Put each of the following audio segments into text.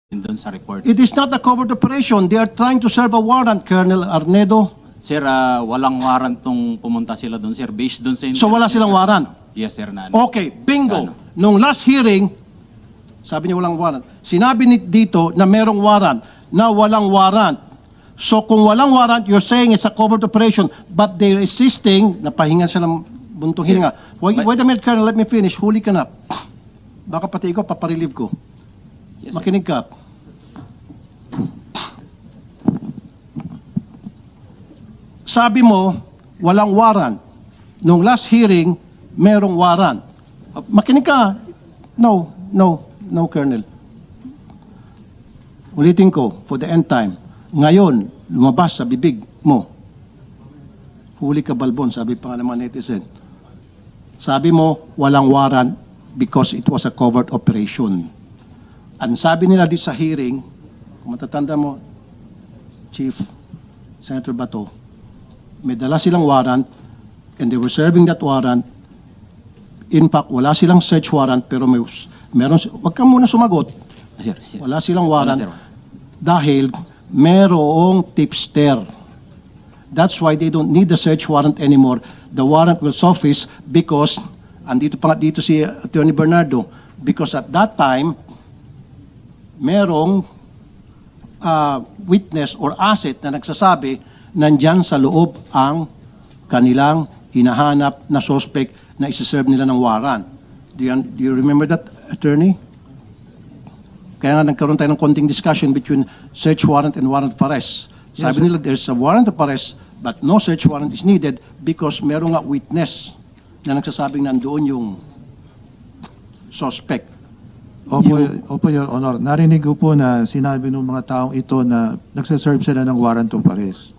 doon sa report. It is not a covert operation. They are trying to serve a warrant, Colonel Arnedo. Sir, walang warrant tong pumunta sila doon, sir. Based doon sa... So wala silang warrant? Yes, sir. Na, Okay, bingo. Sa Nung last hearing, sabi niya walang warrant. Sinabi dito na merong warrant, na walang warrant. So kung walang warrant, you're saying it's a covert operation, but they're resisting, napahinga sila ng buntong hininga. Wait a minute, Colonel, let me finish. Huli ka na. Baka pati ikaw, paparelieve ko. Yes, sir. Makinig ka. Sabi mo, walang warrant. Nung last hearing, merong warrant. Makinig ka. No, Colonel. Ulitin ko, for the end time. Ngayon, lumabas sa bibig mo. Huli ka, Balbon, sabi pa nga ng mga netizen. Sabi mo, walang warrant because it was a covert operation. Ang sabi nila di sa hearing, kung matatanda mo, Chief Senator Bato, may dala silang warrant and they were serving that warrant. In fact, wala silang search warrant pero meron, wag ka muna sumagot. Sir, sir. Wala silang warrant Wala, sir. dahil merong tipster. That's why they don't need the search warrant anymore. The warrant will surface because, andito pa nga dito si Attorney Bernardo, because at that time, merong witness or asset na nagsasabi nandyan sa loob ang kanilang hinahanap na suspect na isa-serve nila ng warrant. Do you remember that, Attorney? Kaya nga nagkaroon tayo ng konting discussion between search warrant and warrant of arrest. Sabi nila there's a warrant of arrest but no search warrant is needed because merong nga witness na nagsasabing nandoon yung suspect. Opo, Your Honor. Narinig ko po na sinabi ng mga taong ito na nagsaserve sila ng warrant of arrest.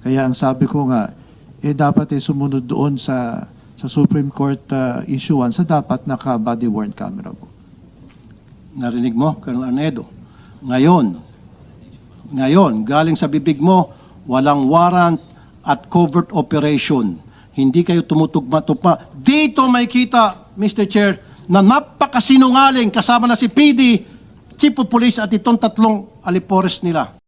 Kaya ang sabi ko nga, dapat sumunod doon sa Supreme Court issuance sa dapat naka-body worn camera po. Narinig mo, Colonel Arnedo. Ngayon, galing sa bibig mo, walang warrant at covert operation. Hindi kayo tumutugma-tugma. Dito may kita, Mr. Chair, na napakasinungaling kasama na si PD, Chief of Police at itong tatlong alipores nila.